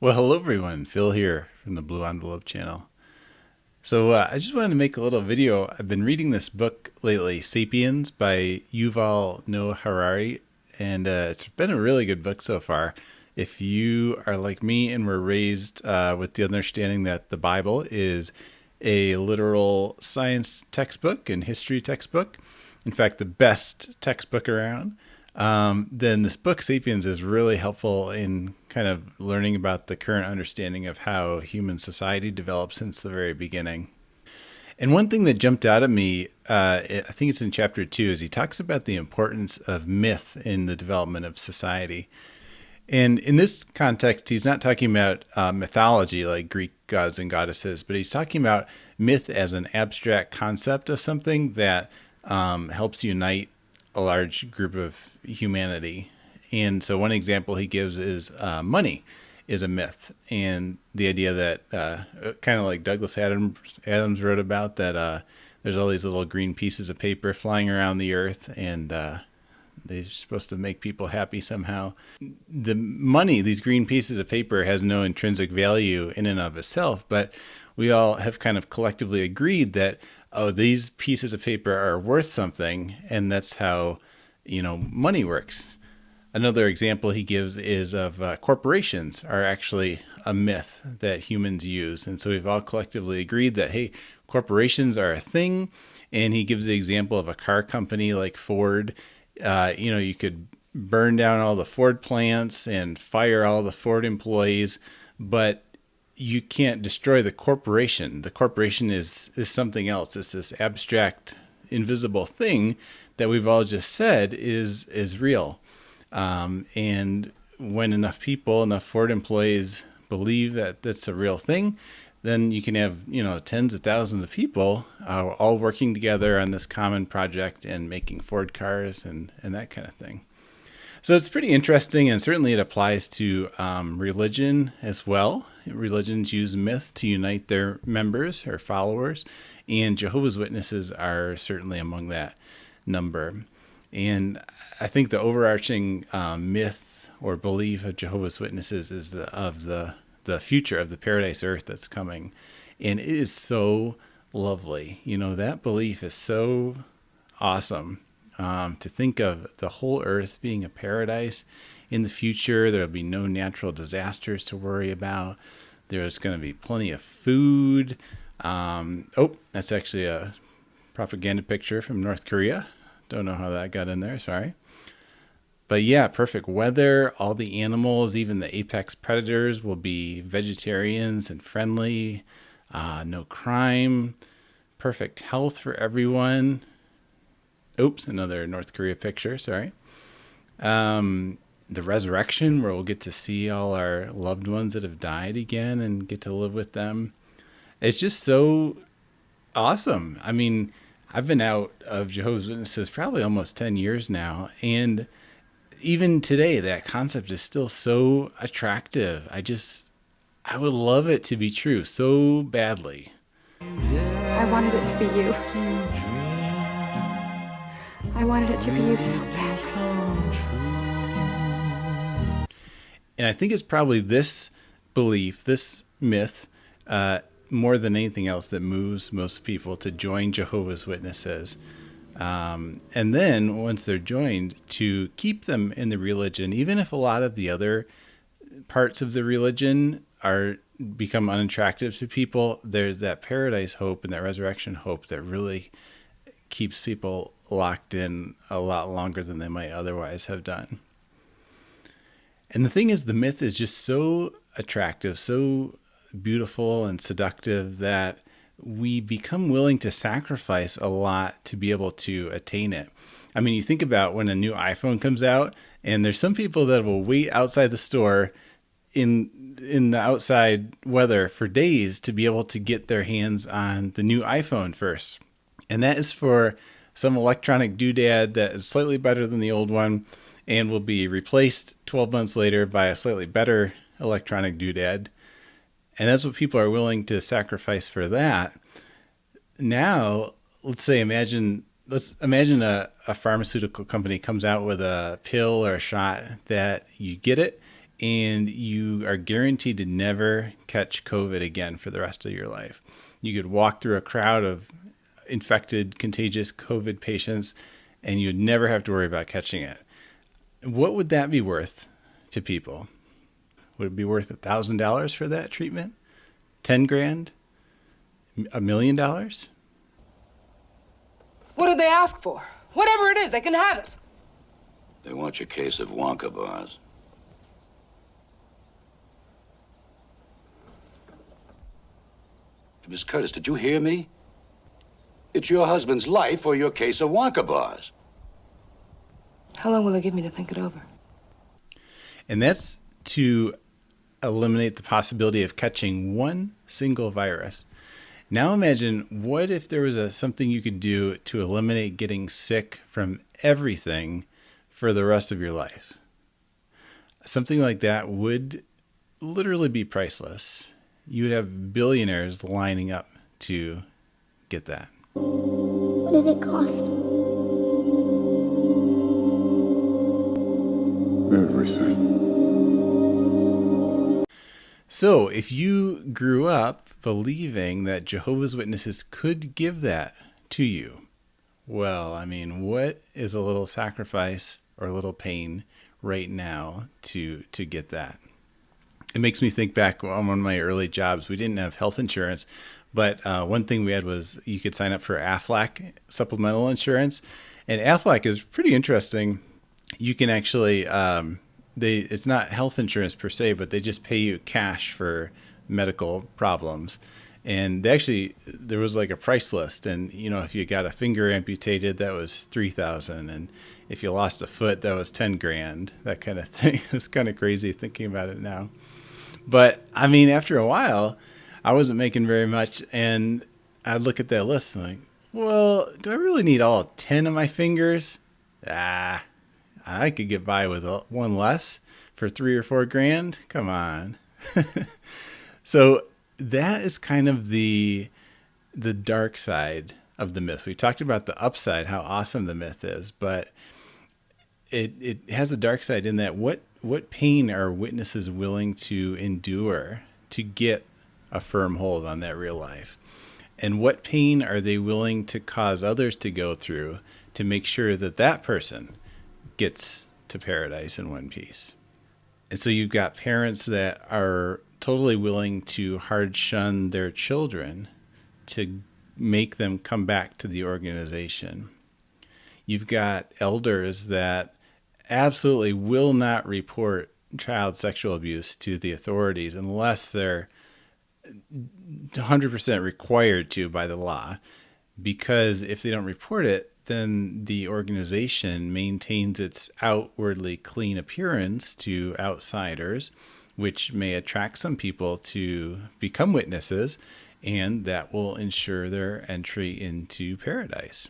Well, hello everyone. Phil here from the Blue Envelope channel. I just wanted to make a little video. I've been reading this book lately, Sapiens by Yuval Noah Harari, and it's been a really good book so far. If you are like me and were raised with the understanding that the Bible is a literal science textbook and history textbook, in fact, the best textbook around, then this book, Sapiens, is really helpful in kind of learning about the current understanding of how human society developed since the very beginning. And one thing that jumped out at me, I think it's in chapter 2, is he talks about the importance of myth in the development of society. And in this context, he's not talking about mythology like Greek gods and goddesses, but he's talking about myth as an abstract concept of something that helps unite a large group of humanity. And so one example he gives is money is a myth. And the idea that kind of like Douglas Adams wrote about that there's all these little green pieces of paper flying around the earth and they're supposed to make people happy somehow. The money, these green pieces of paper, has no intrinsic value in and of itself, but we all have kind of collectively agreed that, oh, these pieces of paper are worth something, and that's how, money works. Another example he gives is of corporations are actually a myth that humans use. And so we've all collectively agreed that, hey, corporations are a thing. And he gives the example of a car company like Ford. You could burn down all the Ford plants and fire all the Ford employees, but you can't destroy the corporation. The corporation is something else. It's this abstract, invisible thing that we've all just said is real. And when enough Ford employees believe that that's a real thing, then you can have, tens of thousands of people all working together on this common project and making Ford cars and that kind of thing. So it's pretty interesting, and certainly it applies to religion as well. Religions use myth to unite their members or followers, and Jehovah's Witnesses are certainly among that number. And I think the overarching myth or belief of Jehovah's Witnesses is the future of the paradise earth that's coming. And it is so lovely. That belief is so awesome. To think of the whole earth being a paradise in the future. There'll be no natural disasters to worry about. There's going to be plenty of food. That's actually a propaganda picture from North Korea. Don't know how that got in there. Sorry. But yeah, perfect weather. All the animals, even the apex predators, will be vegetarians and friendly. No crime. Perfect health for everyone. Oops, another North Korea picture, sorry. The resurrection, where we'll get to see all our loved ones that have died again and get to live with them. It's just so awesome. I mean, I've been out of Jehovah's Witnesses probably almost 10 years now, and even today, that concept is still so attractive. I would love it to be true so badly. I wanted it to be you. I wanted it to be you so badly. And I think it's probably this belief, this myth, more than anything else that moves most people to join Jehovah's Witnesses. And then once they're joined, to keep them in the religion, even if a lot of the other parts of the religion become unattractive to people, there's that paradise hope and that resurrection hope that really keeps people locked in a lot longer than they might otherwise have done. And the thing is, the myth is just so attractive, so beautiful and seductive that we become willing to sacrifice a lot to be able to attain it. I mean, you think about when a new iPhone comes out, and there's some people that will wait outside the store in the outside weather for days to be able to get their hands on the new iPhone first. And that is for some electronic doodad that is slightly better than the old one and will be replaced 12 months later by a slightly better electronic doodad. And that's what people are willing to sacrifice for that. Now, let's imagine a pharmaceutical company comes out with a pill or a shot that you get it and you are guaranteed to never catch COVID again for the rest of your life. You could walk through a crowd of infected, contagious COVID patients, and you'd never have to worry about catching it. What would that be worth to people? Would it be worth $1,000 for that treatment? 10 grand? $1 million? What did they ask for? Whatever it is, they can have it. They want your case of Wonka bars. Miss Curtis, did you hear me? It's your husband's life or your case of Wonka bars. How long will they give me to think it over? And that's to eliminate the possibility of catching one single virus. Now imagine, what if there was something you could do to eliminate getting sick from everything for the rest of your life? Something like that would literally be priceless. You would have billionaires lining up to get that. What did it cost? Everything. So if you grew up believing that Jehovah's Witnesses could give that to you, well, I mean, what is a little sacrifice or a little pain right now to get that? It makes me think back on one of my early jobs. We didn't have health insurance, but one thing we had was you could sign up for Aflac supplemental insurance. And Aflac is pretty interesting. You can actually, it's not health insurance per se, but they just pay you cash for medical problems. And there was like a price list. And, if you got a finger amputated, that was $3,000. And if you lost a foot, that was 10 grand, that kind of thing. It's kind of crazy thinking about it now. But I mean, after a while, I wasn't making very much. And I'd look at that list and like, well, do I really need all 10 of my fingers? I could get by with one less for 3 or 4 grand. Come on. So that is kind of the dark side of the myth. We talked about the upside, how awesome the myth is, but it has a dark side in that what pain are witnesses willing to endure to get a firm hold on that real life? And what pain are they willing to cause others to go through to make sure that that person gets to paradise in one piece? And so you've got parents that are totally willing to hard shun their children to make them come back to the organization. You've got elders that absolutely will not report child sexual abuse to the authorities unless they're 100% required to by the law, because if they don't report it, then the organization maintains its outwardly clean appearance to outsiders, which may attract some people to become witnesses, and that will ensure their entry into paradise.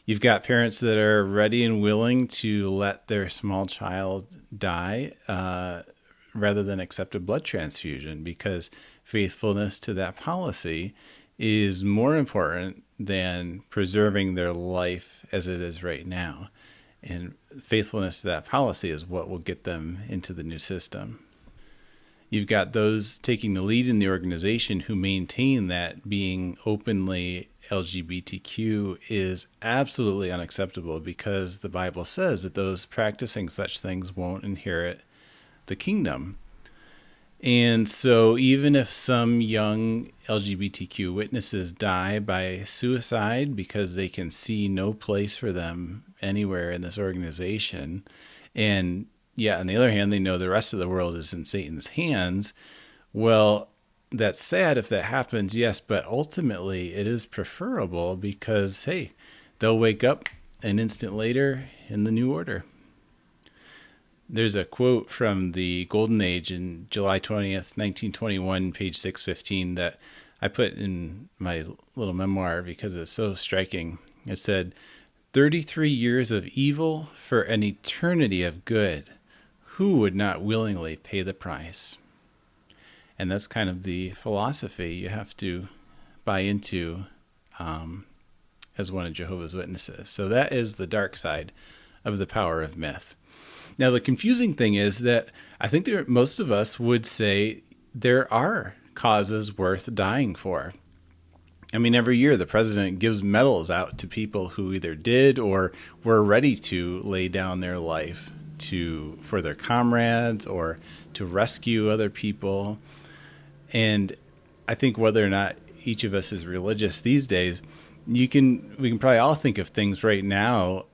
You've got parents that are ready and willing to let their small child die rather than accept a blood transfusion, because faithfulness to that policy is more important than preserving their life as it is right now. And faithfulness to that policy is what will get them into the new system. You've got those taking the lead in the organization who maintain that being openly LGBTQ is absolutely unacceptable, because the Bible says that those practicing such things won't inherit the kingdom. And so even if some young LGBTQ witnesses die by suicide because they can see no place for them anywhere in this organization, and yeah, on the other hand, they know the rest of the world is in Satan's hands, well, that's sad if that happens, yes, but ultimately it is preferable, because, hey, they'll wake up an instant later in the new order. There's a quote from the Golden Age in July 20th, 1921, page 615, that I put in my little memoir because it's so striking. It said, 33 years of evil for an eternity of good. Who would not willingly pay the price? And that's kind of the philosophy you have to buy into as one of Jehovah's Witnesses. So that is the dark side of the power of myth. Now, the confusing thing is that I think most of us would say there are causes worth dying for. I mean, every year the president gives medals out to people who either did or were ready to lay down their life for their comrades or to rescue other people. And I think whether or not each of us is religious these days, we can probably all think of things right now,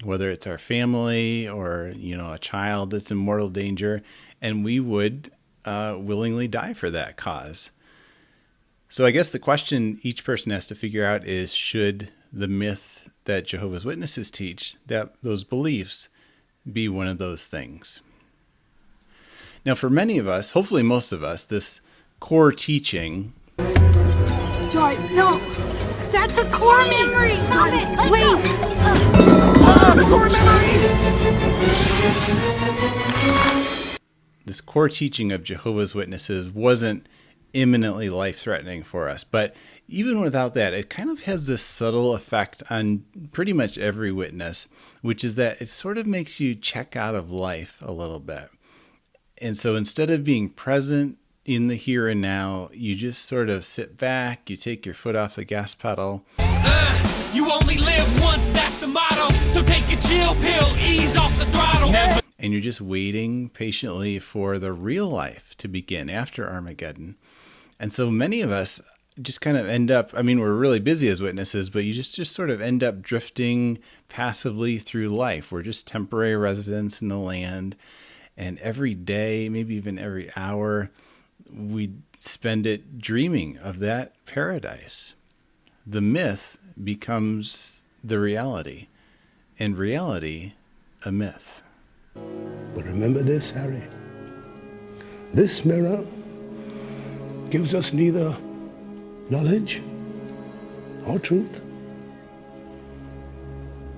whether it's our family or, a child that's in mortal danger, and we would willingly die for that cause. So I guess the question each person has to figure out is, should the myth that Jehovah's Witnesses teach, that those beliefs, be one of those things? Now, for many of us, hopefully most of us, this core teaching... Joy, no! That's a core memory! Stop it! Wait! Core memories! This core teaching of Jehovah's Witnesses wasn't imminently life-threatening for us, but even without that, it kind of has this subtle effect on pretty much every witness, which is that it sort of makes you check out of life a little bit. And so instead of being present in the here and now, you just sort of sit back, you take your foot off the gas pedal. You only live once, that's the motto. So take a chill pill, ease off the throttle. And you're just waiting patiently for the real life to begin after Armageddon. And so many of us just kind of end up, we're really busy as witnesses, but you just sort of end up drifting passively through life. We're just temporary residents in the land. And every day, maybe even every hour, we spend it dreaming of that paradise. The myth becomes the reality, and reality a myth. But remember this, Harry. This mirror gives us neither knowledge or truth.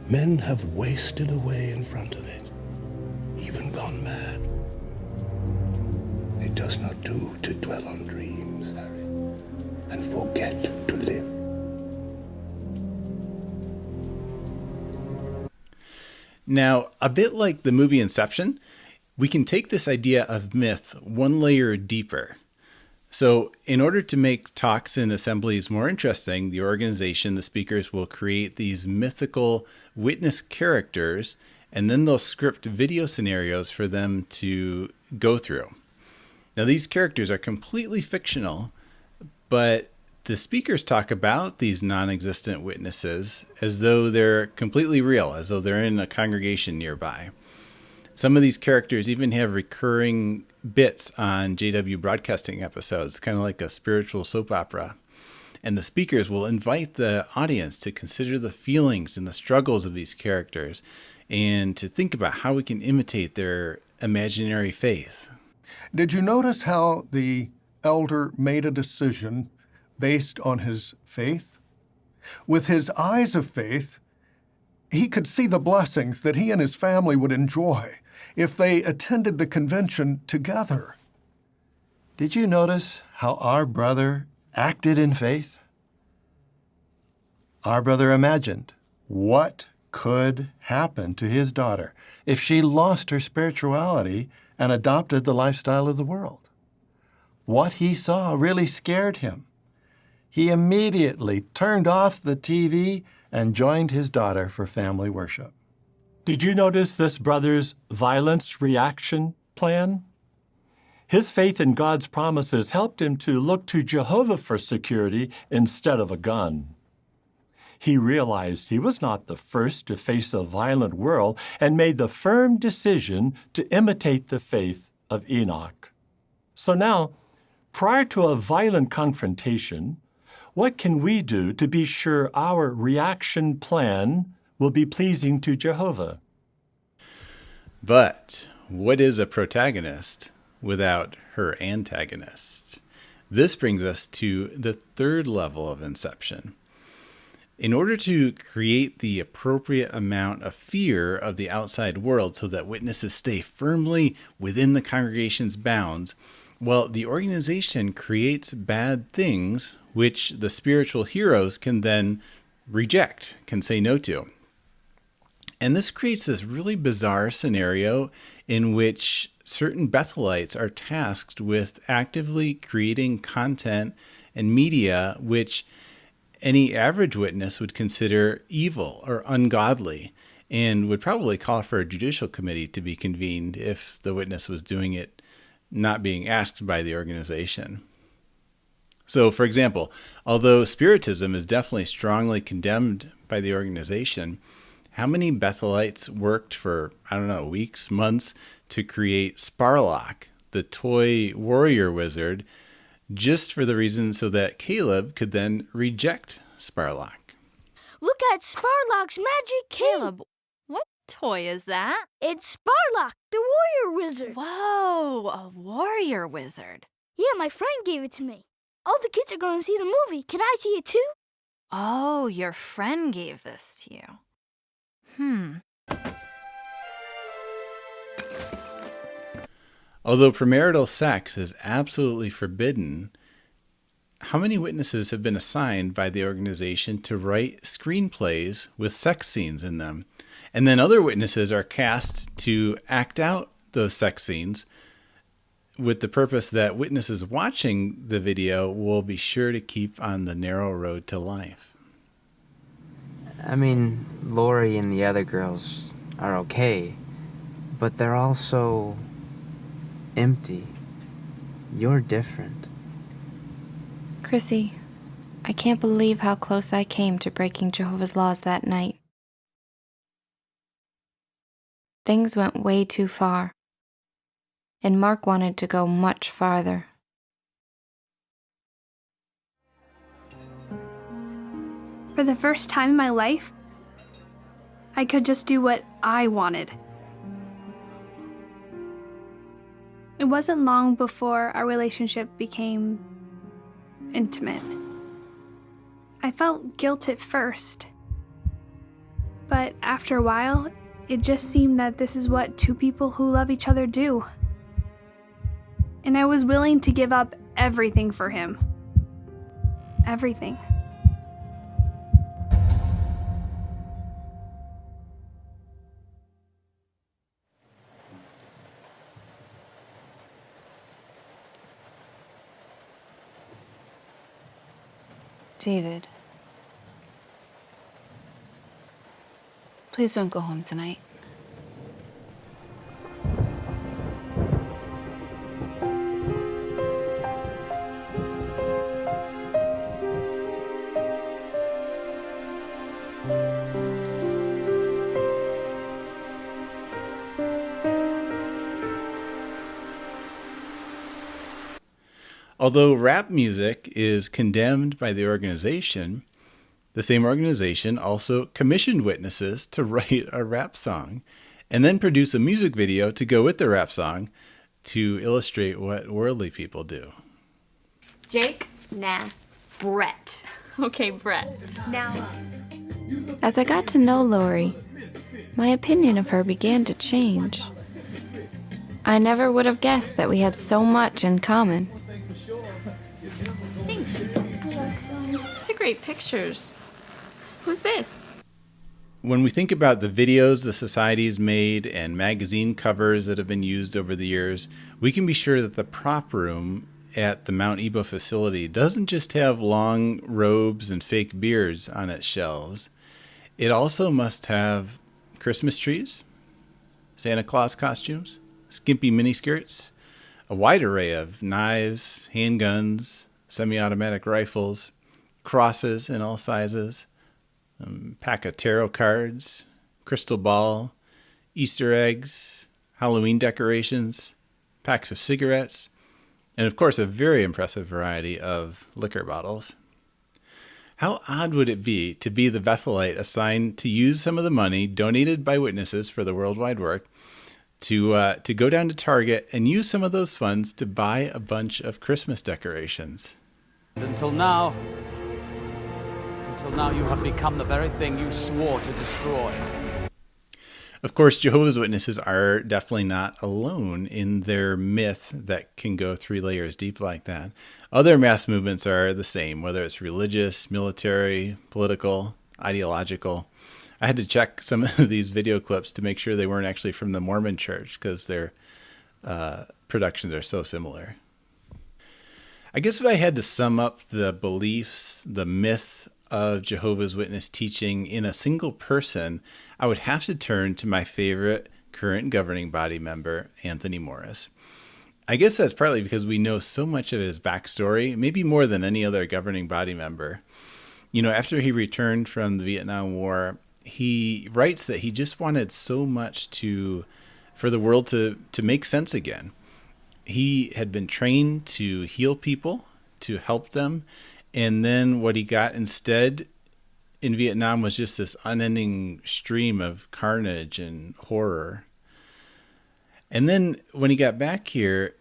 Men have wasted away in front of it, even gone mad. It does not do to dwell on dreams, Harry, and forget to live. Now, a bit like the movie Inception, we can take this idea of myth one layer deeper. So in order to make talks and assemblies more interesting, the organization, the speakers, will create these mythical witness characters, and then they'll script video scenarios for them to go through. Now, these characters are completely fictional, but the speakers talk about these non-existent witnesses as though they're completely real, as though they're in a congregation nearby. Some of these characters even have recurring bits on JW broadcasting episodes, kind of like a spiritual soap opera. And the speakers will invite the audience to consider the feelings and the struggles of these characters and to think about how we can imitate their imaginary faith. Did you notice how the elder made a decision based on his faith? With his eyes of faith, he could see the blessings that he and his family would enjoy if they attended the convention together. Did you notice how our brother acted in faith? Our brother imagined what could happen to his daughter if she lost her spirituality and adopted the lifestyle of the world. What he saw really scared him. He immediately turned off the TV and joined his daughter for family worship. Did you notice this brother's violence reaction plan? His faith in God's promises helped him to look to Jehovah for security instead of a gun. He realized he was not the first to face a violent world and made the firm decision to imitate the faith of Enoch. So now, prior to a violent confrontation, what can we do to be sure our reaction plan will be pleasing to Jehovah? But what is a protagonist without her antagonist? This brings us to the third level of Inception. In order to create the appropriate amount of fear of the outside world so that witnesses stay firmly within the congregation's bounds, well, the organization creates bad things which the spiritual heroes can then reject, can say no to. And this creates this really bizarre scenario in which certain Bethelites are tasked with actively creating content and media which any average witness would consider evil or ungodly, and would probably call for a judicial committee to be convened if the witness was doing it not being asked by the organization. So, for example, although Spiritism is definitely strongly condemned by the organization, how many Bethelites worked for, weeks, months to create Sparlock, the toy warrior wizard, just for the reason so that Caleb could then reject Sparlock? Look at Sparlock's magic Caleb, what toy is that? It's Sparlock, the warrior wizard. Whoa, a warrior wizard. Yeah, my friend gave it to me. All the kids are going to see the movie. Can I see it too? Oh, your friend gave this to you. Although premarital sex is absolutely forbidden, how many witnesses have been assigned by the organization to write screenplays with sex scenes in them? And then other witnesses are cast to act out those sex scenes with the purpose that witnesses watching the video will be sure to keep on the narrow road to life. I mean, Lori and the other girls are okay, but they're all so empty. You're different. Chrissy, I can't believe how close I came to breaking Jehovah's laws that night. Things went way too far, and Mark wanted to go much farther. For the first time in my life, I could just do what I wanted. It wasn't long before our relationship became intimate. I felt guilt at first, but after a while, it just seemed that this is what two people who love each other do. And I was willing to give up everything for him. Everything. David, please don't go home tonight. Although rap music is condemned by the organization, the same organization also commissioned witnesses to write a rap song and then produce a music video to go with the rap song to illustrate what worldly people do. Jake? Nah. Brett. Okay, Brett. Now, As I got to know Lori, my opinion of her began to change. I never would have guessed that we had so much in common. Thanks. These are great pictures. Who's this? When we think about the videos the Society's made and magazine covers that have been used over the years, we can be sure that the prop room at the Mount Ebo facility doesn't just have long robes and fake beards on its shelves. It also must have Christmas trees, Santa Claus costumes, skimpy miniskirts, a wide array of knives, handguns, semi-automatic rifles, crosses in all sizes, a pack of tarot cards, crystal ball, Easter eggs, Halloween decorations, packs of cigarettes, and of course a very impressive variety of liquor bottles. How odd would it be to be the Bethelite assigned to use some of the money donated by witnesses for the worldwide work to go down to Target and use some of those funds to buy a bunch of Christmas decorations? Until now, you have become the very thing you swore to destroy. Of course, Jehovah's Witnesses are definitely not alone in their myth that can go 3 layers deep like that. Other mass movements are the same, whether it's religious, military, political, ideological. I had to check some of these video clips to make sure they weren't actually from the Mormon church, because their productions are so similar. I guess if I had to sum up the beliefs, the myth of Jehovah's Witness teaching in a single person, I would have to turn to my favorite current governing body member, Anthony Morris. I guess that's partly because we know so much of his backstory, maybe more than any other governing body member. You know, after he returned from the Vietnam War, he writes that he just wanted so much for the world to make sense again. He had been trained to heal people, to help them, and then what he got instead in Vietnam was just this unending stream of carnage and horror. And then when he got back here,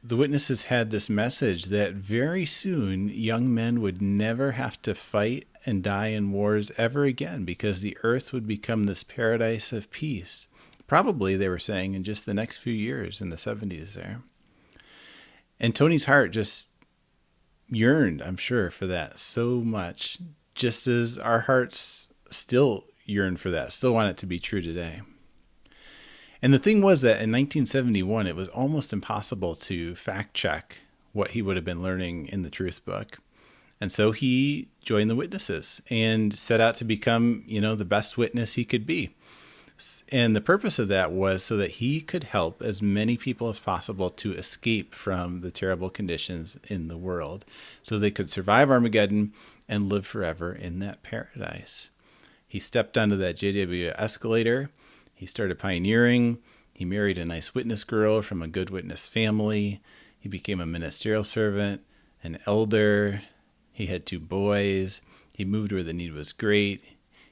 the witnesses had this message that very soon young men would never have to fight and die in wars ever again, because the earth would become this paradise of peace. Probably, they were saying, in just the next few years, in the 70s there. And Tony's heart just yearned, I'm sure, for that so much, just as our hearts still yearn for that, still want it to be true today. And the thing was that in 1971, it was almost impossible to fact check what he would have been learning in the Truth Book. And so he joined the witnesses and set out to become, the best witness he could be. And the purpose of that was so that he could help as many people as possible to escape from the terrible conditions in the world, so they could survive Armageddon and live forever in that paradise. He stepped onto that JW escalator. He started pioneering. He married a nice witness girl from a good witness family. He became a ministerial servant, an elder. He had 2 boys. He moved where the need was great.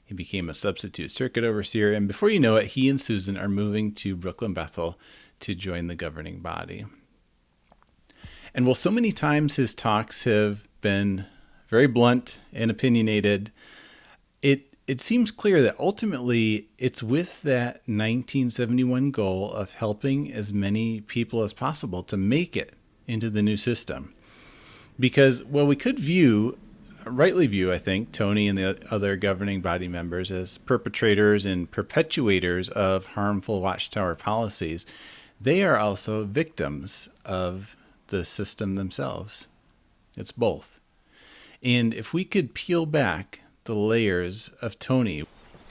He became a substitute circuit overseer, and before you know it, he and Susan are moving to Brooklyn Bethel to join the governing body. And while so many times his talks have been very blunt and opinionated, it seems clear that ultimately it's with that 1971 goal of helping as many people as possible to make it into the new system. Because, well, we could rightly view, I think, Tony and the other governing body members as perpetrators and perpetuators of harmful Watchtower policies. They are also victims of the system themselves. It's both. And if we could peel back the layers of Tony.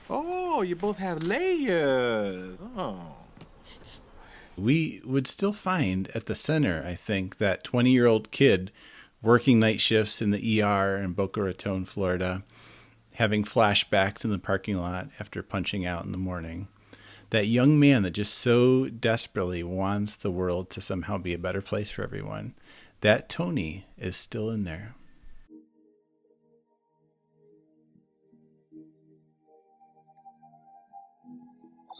Oh, you both have layers. Oh. We would still find at the center, I think, that 20-year-old kid working night shifts in the ER in Boca Raton, Florida, having flashbacks in the parking lot after punching out in the morning. That young man that just so desperately wants the world to somehow be a better place for everyone. That Tony is still in there.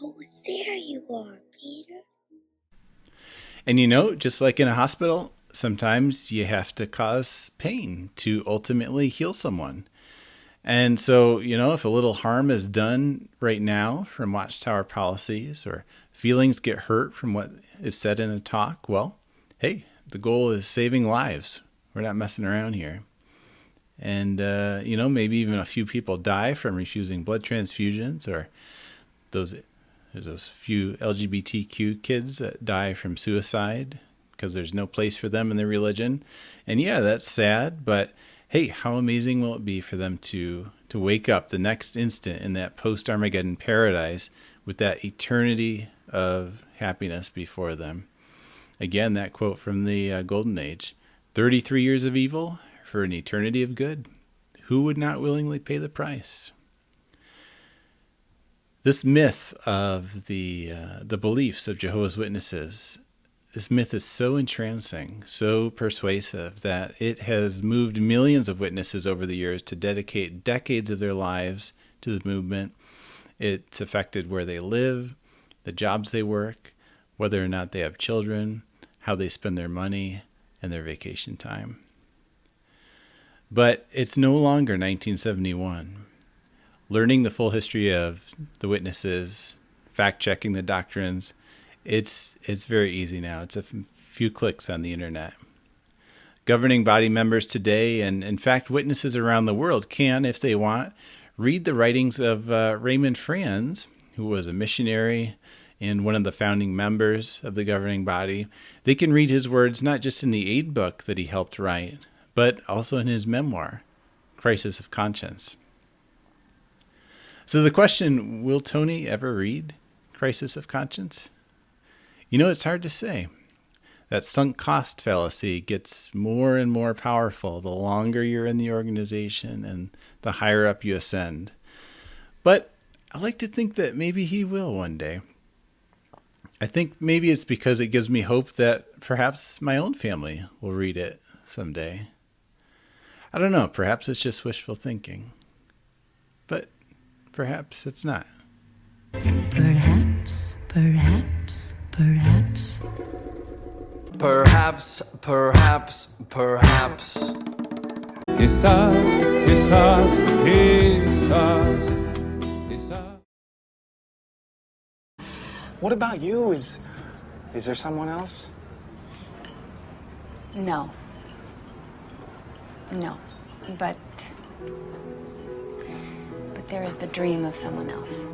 Oh, there you are, Peter. And just like in a hospital, sometimes you have to cause pain to ultimately heal someone. And so, if a little harm is done right now from Watchtower policies, or feelings get hurt from what is said in a talk, well, hey, the goal is saving lives. We're not messing around here. And, maybe even a few people die from refusing blood transfusions, or there's those few LGBTQ kids that die from suicide because there's no place for them in their religion. And yeah, that's sad, but hey, how amazing will it be for them to wake up the next instant in that post-Armageddon paradise with that eternity of happiness before them. Again, that quote from the Golden Age, 33 years of evil for an eternity of good. Who would not willingly pay the price? This myth of the beliefs of Jehovah's Witnesses, this myth is so entrancing, so persuasive, that it has moved millions of witnesses over the years to dedicate decades of their lives to the movement. It's affected where they live, the jobs they work, whether or not they have children, how they spend their money, and their vacation time. But it's no longer 1971. Learning the full history of the witnesses, fact-checking the doctrines, it's very easy now. It's a few clicks on the internet. Governing body members today, and in fact witnesses around the world, can, if they want, read the writings of Raymond Franz, who was a missionary and one of the founding members of the governing body, they can read his words not just in the aid book that he helped write, but also in his memoir, Crisis of Conscience. So the question, will Tony ever read Crisis of Conscience? You know, it's hard to say. That sunk cost fallacy gets more and more powerful the longer you're in the organization and the higher up you ascend. But I like to think that maybe he will one day. I think maybe it's because it gives me hope that perhaps my own family will read it someday. I don't know, perhaps it's just wishful thinking. But perhaps it's not. Perhaps, perhaps, perhaps. Perhaps, perhaps, perhaps. Quizás, quizás, quizás, quizás. What about you? Is there someone else? No. No. But there is the dream of someone else.